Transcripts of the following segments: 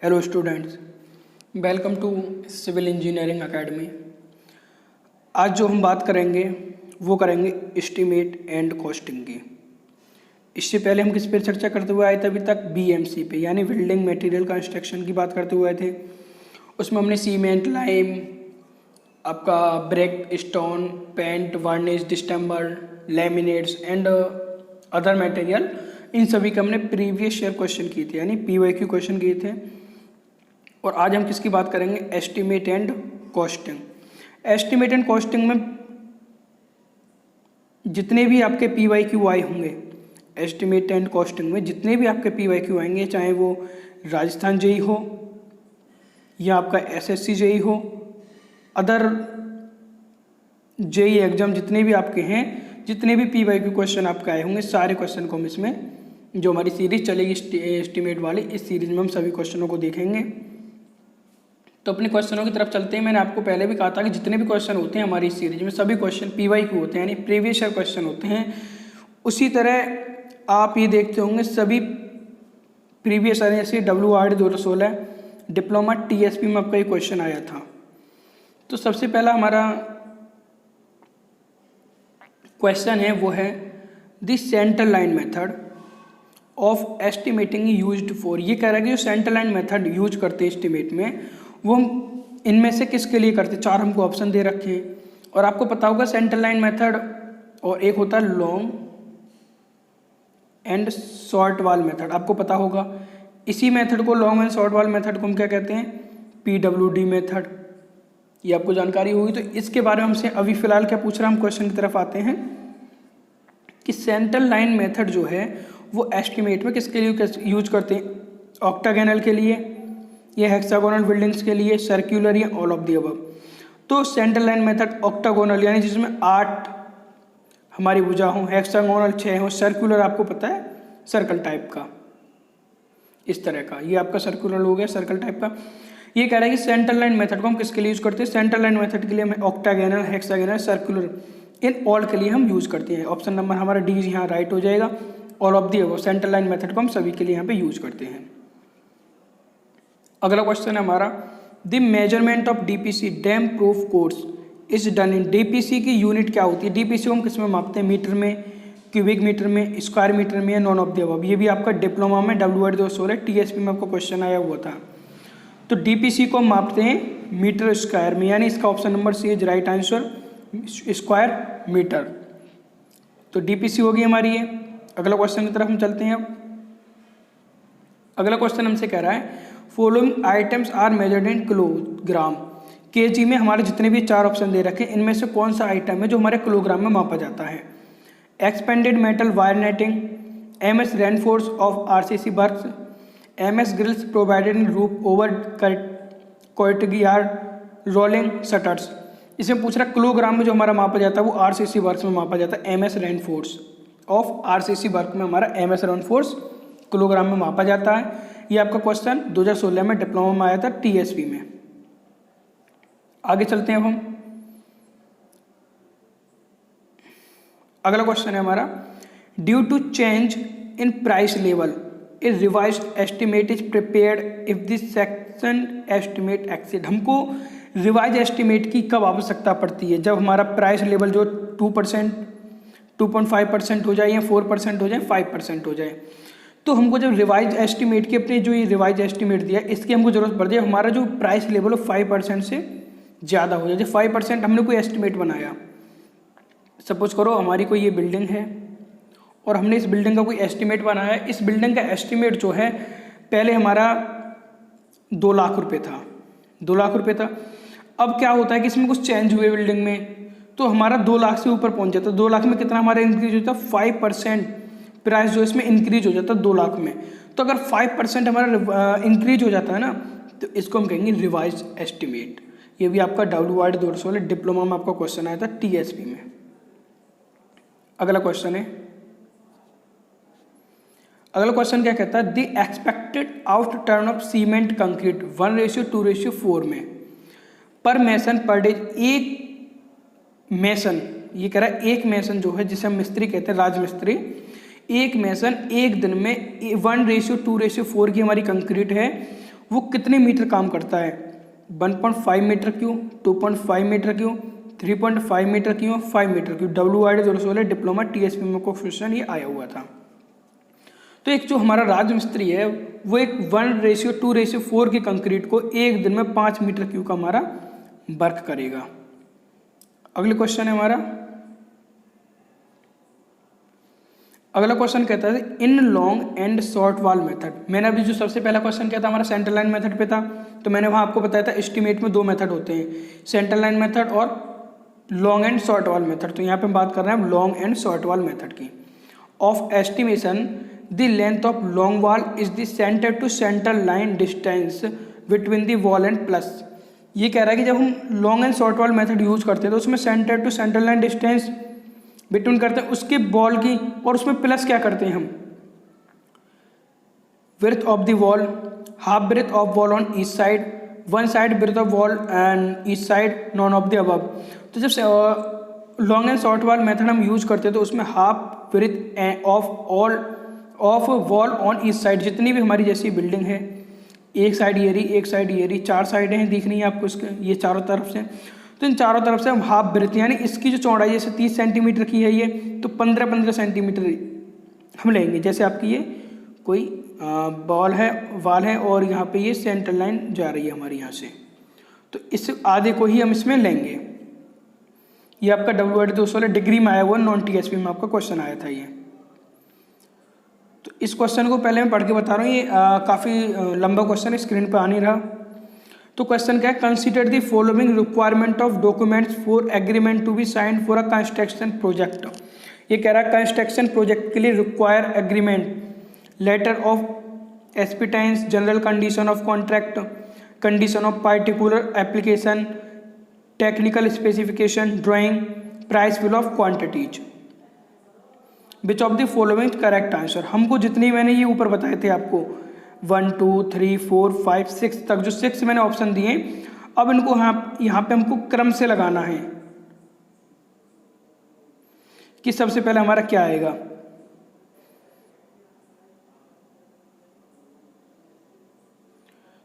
Hello students, welcome to civil engineering academy. आज जो हम बात करेंगे वो करेंगे एस्टीमेट एंड कॉस्टिंग की। इससे पहले हम किस पे चर्चा करते हुए आए थे अभी तक? बीएमसी पे, यानी बिल्डिंग मटेरियल कंस्ट्रक्शन की बात करते हुए आए थे। उसमें हमने सीमेंट, लाइम, आपका brick, stone, paint, varnish, distemper, laminates and other material, इन सभी का हमने प्रीवियस ईयर क्वेश्चन किए थे, यानी पीवाईक्यू क्वेश्चन किए थे। और आज हम किसकी बात करेंगे? Estimate and costing. Estimate and costing में जितने भी आपके पीवाईक्यू आए होंगे, एस्टीमेट एंड कॉस्टिंग में जितने भी आपके पीवाईक्यू आएंगे, चाहे वो राजस्थान जेई हो या आपका एसएससी जेई हो, अदर जेई एग्जाम जितने भी आपके हैं, जितने भी पीवाईक्यू क्वेश्चन आपके आए होंगे, सारे क्वेश्चन को हम इसमें, जो हमारी सीरीज चलेगी एस्टीमेट वाली, इस सीरीज में हम सभी क्वेश्चनों को देखेंगे। तो अपने क्वेश्चनों की तरफ चलते हैं। मैंने आपको पहले भी कहा था कि जितने भी क्वेश्चन होते हैं हमारी इस सीरीज में, सभी क्वेश्चन पीवाईक्यू होते हैं, यानी प्रीवियस ईयर क्वेश्चन होते हैं। उसी तरह आप ये देखते होंगे सभी प्रीवियस ईयर, जैसे WRD 2016 डिप्लोमा TSP में आपका ये क्वेश्चन आया था। तो सबसे पहला हमारा क्वेश्चन है वो है the centre line method of estimating used for. ये कह रहा है कि जो सेंटर लाइन मेथड यूज करते हैं एस्टिमेट में, वो हम इनमें से किसके लिए करते हैं? चार हमको ऑप्शन दे रखे हैं। और आपको पता होगा सेंटर लाइन मेथड और एक होता है लॉन्ग एंड शॉर्ट वाल मेथड, आपको पता होगा। इसी मेथड को, लॉन्ग एंड शॉर्ट वाल मेथड को हम क्या कहते हैं? PWD method. ये आपको जानकारी होगी। तो इसके बारे में हमसे अभी फिलहाल क्या पूछ रहा है, हम क्वेश्चन की तरफ आते हैं कि सेंटर लाइन मेथड जो है वो एस्टिमेट में किसके लिए यूज करते हैं? ऑक्टागोनल के लिए, ये हेक्सागोनल बिल्डिंग्स के लिए, सर्कुलर, या ऑल ऑफ द अबव। तो सेंटर लाइन मेथड ऑक्टागोनल, यानी जिसमें 8 हमारी भुजा हो, हेक्सागोनल 6 हो, सर्कुलर आपको पता है सर्कल टाइप का, इस तरह का, ये आपका सर्कुलर हो गया, सर्कल टाइप का। ये कह रहा है कि सेंटर लाइन मेथड को हम किसके लिए यूज करते हैं? सेंटर लाइन मेथड के लिए हम octagonal, hexagonal, circular, in all के लिए हम यूज करते हैं। ऑप्शन नंबर हमारा डी यहाँ राइट हो जाएगा। All of the above, centre line method को हम सभी के लिए यहाँ पे यूज करते हैं। अगला क्वेश्चन है हमारा, the measurement of DPC dam proof course is done in. DPC की यूनिट क्या होती है? DPC को हम किस में मापते हैं? मीटर में, क्यूबिक मीटर में, स्क्वायर मीटर में, या नॉन ऑफ द अबव। ये भी आपका डिप्लोमा में WRD 2016 TSP में आपको क्वेश्चन आया हुआ था। तो DPC को हम मापते हैं मीटर स्क्वायर में, यानी इसका option number C is right answer, square metre. तो DPC होगी हमारी ये। अगला क्वेश्चन की तरफ हम चलते हैं। अब अगला क्वेश्चन हमसे कह रहा है following items are measured in kilogram. KG में हमारे जितने भी 4 ऑप्शन दे रखे हैं, इनमें से कौन सा आइटम है जो हमारे किलोग्राम में मापा जाता है? Expanded metal wire netting, MS reinforce of RCC works, MS grills provided in roof over courtyard rolling shutters. इसमें पूछ रहा किलोग्राम में जो हमारा मापा जाता है वो RCC वर्क्स में मापा जाता है। MS reinforce of RCC work में हमारा MS रेनफोर्स किलोग्राम में मापा जाता है। ये आपका क्वेश्चन 2016 में डिप्लोमा में आया था TSP में। आगे चलते हैं अब हम। अगला क्वेश्चन है हमारा, due to change in price level a revised estimate is prepared if this section estimate exceed. हमको रिवाइज एस्टिमेट की कब आवश्यकता पड़ती है? जब हमारा प्राइस लेवल जो 2%, 2.5% हो जाए, या 4% हो जाए, 5% हो जाए। तो हमको जब रिवाइज एस्टिमेट की, अपने जो ये रिवाइज एस्टिमेट दिया, इसकी हमको जरूरत पड़ जाए हमारा जो प्राइस लेवल हो 5% से ज़्यादा हो जाए। जब 5% हमने कोई एस्टिमेट बनाया, सपोज करो हमारी कोई ये बिल्डिंग है और हमने इस बिल्डिंग का कोई एस्टिमेट बनाया। इस बिल्डिंग का एस्टिमेट जो है पहले हमारा 2 लाख रुपये था, 2 लाख रुपये था। अब क्या होता है कि इसमें कुछ चेंज हुए बिल्डिंग में, तो हमारा 2 लाख से ऊपर पहुंच जाता है। 2 लाख में कितना हमारा इंक्रीज होता है? 5% प्राइस जो इसमें इंक्रीज हो जाता है 2 लाख में। तो अगर 5% हमारा इंक्रीज हो जाता है ना, तो इसको हम कहेंगे रिवाइज एस्टिमेट। ये भी आपका WRD 2016 डिप्लोमा में आपका क्वेश्चन आया था TSP में। अगला क्वेश्चन है, अगला क्वेश्चन क्या कहता है? The expected out turn off cement concrete 1:2:4 में पर मैसन पर डे। एक मैसन, ये कह रहा है एक मैसन जो है, जिसे हम मिस्त्री कहते हैं, राजमिस्त्री, एक मैसन एक दिन में 1:2:4 की हमारी कंक्रीट है, वो कितने मीटर काम करता है, 1.5 मीटर क्यों, 2.5 मीटर क्यों, 3.5 मीटर क्यों, 5 मीटर क्यों। WID डिप्लोमा TSP में को क्वेश्चन ये आया हुआ था। तो एक जो हमारा राजमिस्त्री है वो एक 1:2:4 की कंक्रीट को एक दिन में 5 मीटर क्यूब का हमारा वर्क करेगा। अगले क्वेश्चन है हमारा, अगला क्वेश्चन कहता है in long and short wall method. मैंने अभी जो सबसे पहला क्वेश्चन किया था हमारा सेंटर लाइन मेथड पे था, तो मैंने वहाँ आपको बताया था एस्टिमेट में 2 मेथड होते हैं, सेंटर लाइन मेथड और long and short wall method. तो यहाँ पे हम बात कर रहे हैं long and short wall method की। Of estimation the length of long wall is the centre to centre line distance between the wall and plus. ये कह रहा है कि जब हम long and short wall method use करते हैं तो उसमें centre to centre line distance between करते हैं उसके बॉल की, और उसमें प्लस क्या करते हैं हम, width of the wall, half breadth of wall on each side, one side breadth of wall and each side none of the above. तो जब long and short wall method हम यूज करते हैं तो उसमें half breadth of wall on each side, जितनी भी हमारी जैसी बिल्डिंग है, एक साइड ये रही, एक साइड ये रही, 4 साइडें हैं दिख रही हैं आपको इसके, ये चारों तरफ से, तो इन चारों तरफ से हम हाफ ब्रेथ यानी इसकी जो चौड़ाई जैसे 30 सेंटीमीटर की है ये, तो 15-15 सेंटीमीटर हम लेंगे। जैसे आपकी ये कोई वॉल है और यहाँ पे ये सेंटर लाइन जा रही है हमारी यहाँ से, तो इस आधे को ही हम इसमें लेंगे। ये आपका WID डिग्री में आया हुआ, नॉन TSP में आपका क्वेश्चन आया था ये। तो इस क्वेश्चन को पहले मैं पढ़ के बता रहा हूँ, ये काफ़ी लंबा क्वेश्चन है, स्क्रीन पर आ नहीं रहा। तो क्वेश्चन क्या है, consider the following requirement of documents for agreement to be signed for a construction project. ये कह रहा है कंस्ट्रक्शन प्रोजेक्ट के लिए require agreement, letter of acceptance, general condition of contract, condition of particular application, technical specification, drawing, price bill of quantities. Which of the following correct answer. हमको जितनी मैंने ये ऊपर बताए थे आपको 1 2 3 4 5 6 तक, जो 6 मैंने ऑप्शन दिए, अब इनको यहाँ पे हमको क्रम से लगाना है कि सबसे पहले हमारा क्या आएगा।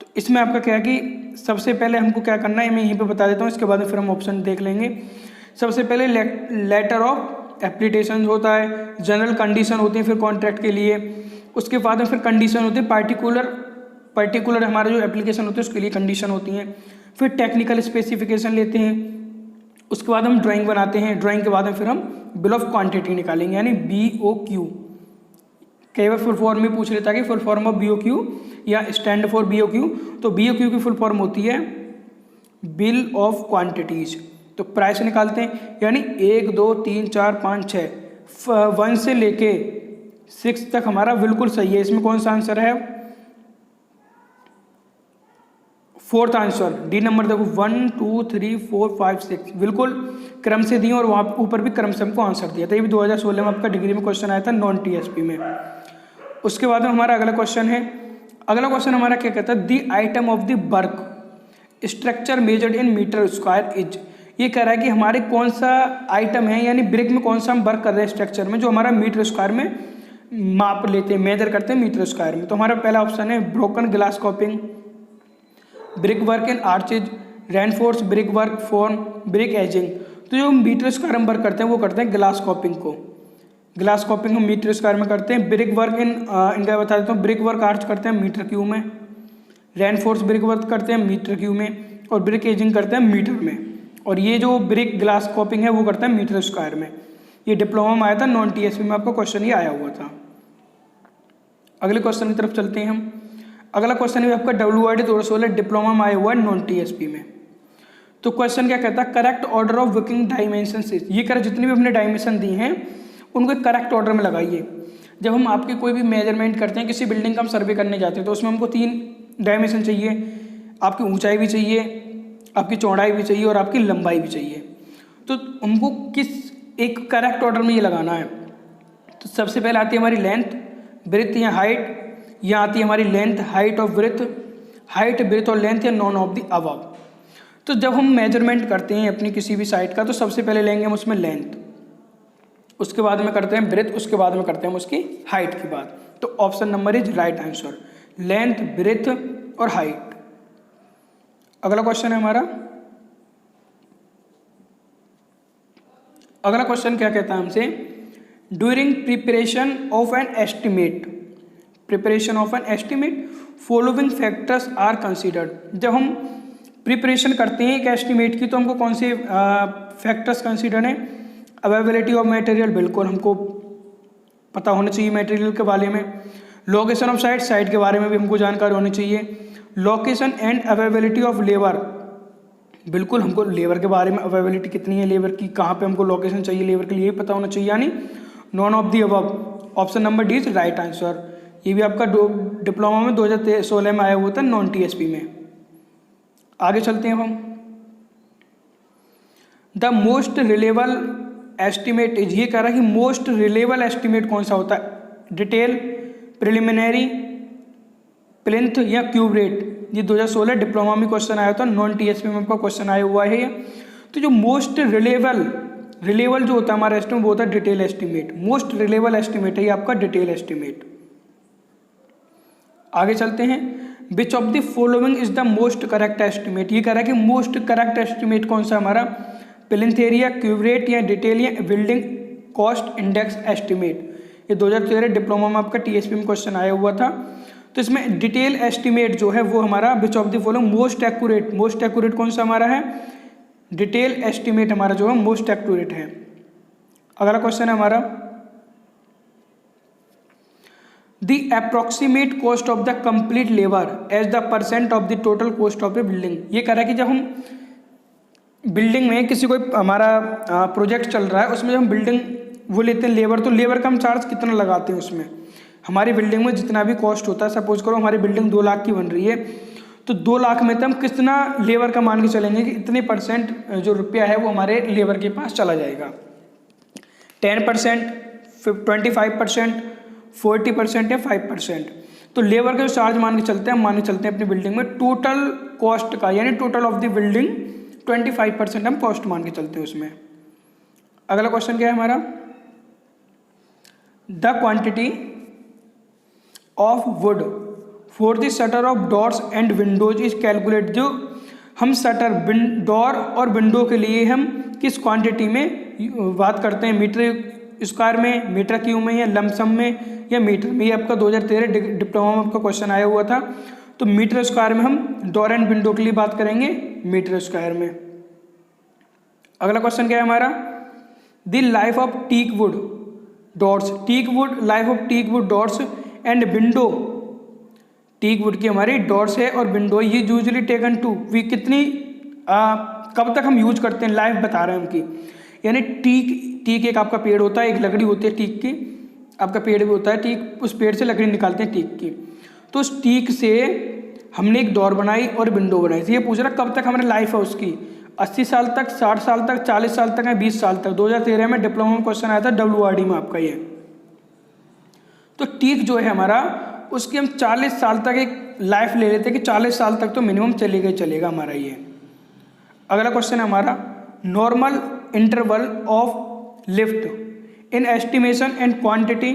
तो इसमें आपका क्या है कि सबसे पहले हमको क्या करना है, मैं यहीं पे बता देता हूँ, इसके बाद फिर हम ऑप्शन देख लेंगे। सबसे पहले लेटर ऑफ एप्लीकेशन होता है, जनरल कंडीशन होती है फिर कॉन्ट्रैक्ट के लिए, उसके बाद में फिर कंडीशन होती है, पर्टिकुलर हमारा जो एप्लीकेशन होती है उसके लिए कंडीशन होती हैं, फिर टेक्निकल स्पेसिफिकेशन लेते हैं, उसके बाद हम ड्राइंग बनाते हैं, ड्राइंग के बाद में फिर हम बिल ऑफ क्वांटिटी निकालेंगे यानी BOQ। कई बार फुल फॉर्म में पूछ लेता है कि फुल फॉर्म ऑफ BOQ या स्टैंड फॉर BOQ। तो BOQ की फुल फॉर्म होती है बिल ऑफ क्वांटिटीज। तो प्राइस निकालते हैं यानी 1 2 3 4 5 6 1 से लेके 6 तक हमारा बिल्कुल सही है। इसमें कौन सा आंसर है, 4th आंसर डी नंबर देखो, 1 2 3 4 5 6 बिल्कुल क्रम से दिए और वहाँ ऊपर भी क्रम से हमको आंसर दिया था। ये भी 2016 में आपका डिग्री में क्वेश्चन आया था नॉन TSP में। उसके बाद में हमारा अगला क्वेश्चन है, अगला क्वेश्चन हमारा क्या कहता है, the item of the work structure measured in metre square is. ये कह रहा है कि हमारे कौन सा आइटम है यानी ब्रिक में कौन सा हम वर्क कर रहे हैं स्ट्रक्चर में, जो हमारा मीटर स्क्वायर में माप लेते हैं, मेजर करते हैं मीटर स्क्वायर में। तो हमारा पहला ऑप्शन है broken glass कॉपिंग, brick work in arches, reinforce brick work, form brick ageing. तो जो मीटर स्क्वायर हम वर्क करते हैं वो करते हैं ग्लास कॉपिंग को, ग्लास कॉपिंग हम मीटर स्क्वायर में करते हैं। ब्रिक वर्क इनका बता देता हूँ, ब्रिक वर्क आर्च करते हैं मीटर क्यूब में, रेनफोर्स ब्रिक वर्क करते हैं मीटर क्यूब में, और ब्रिक एजिंग करते हैं मीटर में, और ये जो ब्रिक ग्लास कॉपिंग है वो करते हैं मीटर स्क्वायर में। ये डिप्लोमा में आया था, नॉन TSP में आपका क्वेश्चन ये आया हुआ था। अगले क्वेश्चन की तरफ चलते हैं हम। अगला क्वेश्चन है आपका WID डिप्लोमा में आया हुआ है नॉन TSP में। तो क्वेश्चन क्या कहता है, correct order of working dimension. ये कर जितनी भी हमने डायमेंशन दी हैं उनको करेक्ट ऑर्डर में लगाइए। जब हम आपकी कोई भी मेजरमेंट करते हैं, किसी बिल्डिंग का हम सर्वे करने जाते हैं, तो उसमें हमको 3 डायमेंशन चाहिए, आपकी ऊंचाई भी चाहिए, आपकी चौड़ाई भी चाहिए और आपकी लंबाई भी चाहिए। तो हमको किस एक करेक्ट ऑर्डर में ये लगाना है। तो सबसे पहले आती है हमारी लेंथ, ब्रेथ या हाइट, यहाँ आती है हमारी लेंथ, हाइट और ब्रेथ, हाइट ब्रेथ और लेंथ या नॉन ऑफ द अबव। तो जब हम मेजरमेंट करते हैं अपनी किसी भी साइट का, तो सबसे पहले लेंगे हम उसमें लेंथ, उसके बाद में करते हैं ब्रेथ, उसके बाद में करते हैं उसकी हाइट की बात। तो option number is right answer, length breadth और हाइट। अगला क्वेश्चन है हमारा, अगला क्वेश्चन क्या कहता है हमसे, during preparation of an estimate, preparation of an estimate following factors are considered. जब हम प्रिपरेशन करते हैं एक एस्टिमेट की तो हमको कौन से फैक्टर्स कंसीडर हैं? अवेलेबिलिटी ऑफ मटेरियल, बिल्कुल हमको पता होना चाहिए मटेरियल के बारे में। लोकेशन ऑफ साइट, साइट के बारे में भी हमको जानकारी होनी चाहिए। Location and availability of labour, बिल्कुल हमको लेबर के बारे में, अवेलेबिलिटी कितनी है लेबर की, कहाँ पे हमको लोकेशन चाहिए लेबर के लिए पता होना चाहिए, यानी none of the above. Option number D is right answer. ये भी आपका डिप्लोमा में 2016 में आया हुआ था, नॉन टीएसपी में। आगे चलते हैं हम। The most reliable estimate is, ये कह रहा है कि मोस्ट रिलेबल एस्टिमेट कौन सा होता है? डिटेल, प्रिलिमिनरी, प्लिंथ या क्यूब रेट। ये 2016 डिप्लोमा में क्वेश्चन आया था, नॉन टीएसपी में आपका क्वेश्चन आया हुआ है। तो जो मोस्ट रिलेबल जो होता है हमारा एस्टिमेट वो होता है detail estimate. Most reliable estimate है ये आपका डिटेल एस्टिमेट। आगे चलते हैं। विच of the following is the most correct estimate, ये कह रहा है कि मोस्ट करेक्ट एस्टिमेट कौन सा हमारा? प्लिंथ एरिया, क्यूब रेट या डिटेल या बिल्डिंग कॉस्ट इंडेक्स एस्टिमेट। ये 2013 डिप्लोमा में आपका टीएसपी में क्वेश्चन आया हुआ था। तो इसमें डिटेल एस्टिमेट जो है वो हमारा विच of the following most accurate कौन सा हमारा है? डिटेल एस्टिमेट हमारा जो है मोस्ट एक्यूरेट है। अगला क्वेश्चन है हमारा, the approximate cost of the complete labour as the percent of the total cost of the building. ये कह रहा है कि जब हम बिल्डिंग में किसी कोई हमारा प्रोजेक्ट चल रहा है उसमें जब हम बिल्डिंग वो लेते हैं लेबर, तो लेबर का हम चार्ज कितना लगाते हैं उसमें? हमारी बिल्डिंग में जितना भी कॉस्ट होता है, सपोज करो हमारी बिल्डिंग 2 लाख की बन रही है, तो 2 लाख में तो हम कितना लेबर का मान के चलेंगे कि इतने परसेंट जो रुपया है वो हमारे लेबर के पास चला जाएगा। 10%, 25%, 40% या 5%। तो लेबर का जो चार्ज मान के चलते हैं, हम मान के चलते हैं अपनी बिल्डिंग में टोटल कॉस्ट का, यानी टोटल ऑफ द बिल्डिंग 25% हम कॉस्ट मान के चलते हैं उसमें। अगला क्वेश्चन क्या है हमारा, the quantity of would for the shutter of doors and Windows is calculate. जो हम शटर, डोर और विंडो के लिए हम किस क्वांटिटी में बात करते हैं? मीटर स्क्वायर में, मीटर क्यूब में, या लमसम में, या मीटर में? ये आपका 2013 डिप्लोमा में आपका क्वेश्चन आया हुआ था। तो मीटर स्क्वायर में हम डोर एंड विंडो के लिए बात करेंगे मीटर स्क्वायर में। अगला क्वेश्चन क्या है हमारा, the life of teak wood doors, teak wood, life of teak wood doors and window. Teak wood की हमारी डोर्स है और विंडो, ये यूजली टेकन टू वी, कितनी कब तक हम यूज करते हैं, लाइफ बता रहे हैं उनकी। यानी टीक एक आपका पेड़ होता है, एक लकड़ी होती है टीक की, आपका पेड़ भी होता है टीक, उस पेड़ से लकड़ी निकालते हैं टीक की। तो उस टीक से हमने एक डोर बनाई और विंडो बनाई थी। ये पूछ रहा कब तक हमारी लाइफ है उसकी, 80 साल तक, 60 साल तक, 40 साल तक या 20 साल तक। 2013 में डिप्लोमा में क्वेश्चन आया था WRD में आपका ये। तो टीक जो है हमारा, उसकी हम 40 साल तक एक लाइफ ले लेते हैं कि 40 साल तक तो मिनिमम चलेगा हमारा ये। अगला क्वेश्चन है हमारा, normal interval of lift in estimation and quantity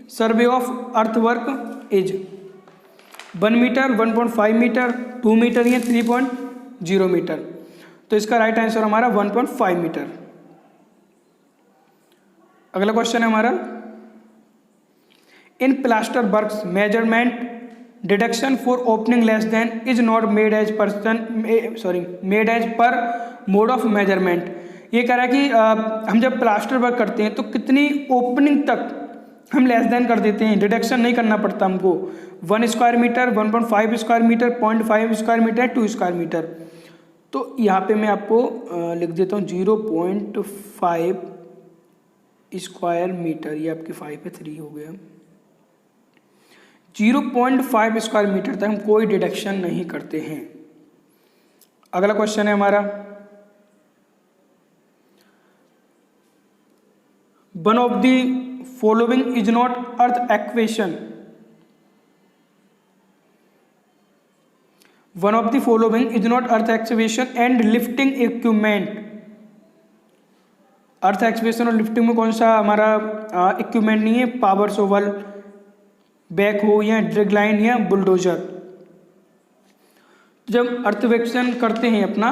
survey of earthwork is 1 metre, 1.5 metre, 2 metre या 3.0 मीटर। तो इसका राइट आंसर हमारा 1.5 मीटर। अगला क्वेश्चन है हमारा, in plaster works measurement deduction for opening less than is not made as made as per mode of measurement. ये कह रहा है कि हम जब प्लास्टर वर्क करते हैं तो कितनी ओपनिंग तक हम लेस देन कर देते हैं, डिडक्शन नहीं करना पड़ता हमको। 1 square metre, 1.5 square metre, 0.5 square metre, 2 square metre. तो यहाँ पे मैं आपको लिख देता हूँ 0.5 स्क्वायर मीटर, ये आपकी 5 पे 3 हो गया। 0.5 स्क्वायर मीटर तक हम कोई डिडक्शन नहीं करते हैं। अगला क्वेश्चन है हमारा, one of the following is not earth equation. One of the following is not earth excavation and lifting equipment. Earth excavation और लिफ्टिंग में कौन सा हमारा इक्विपमेंट नहीं है? पावर शोवल, बैक हो या ड्रिग लाइन या बुलडोजर। जब अर्थव्यवस्था करते हैं अपना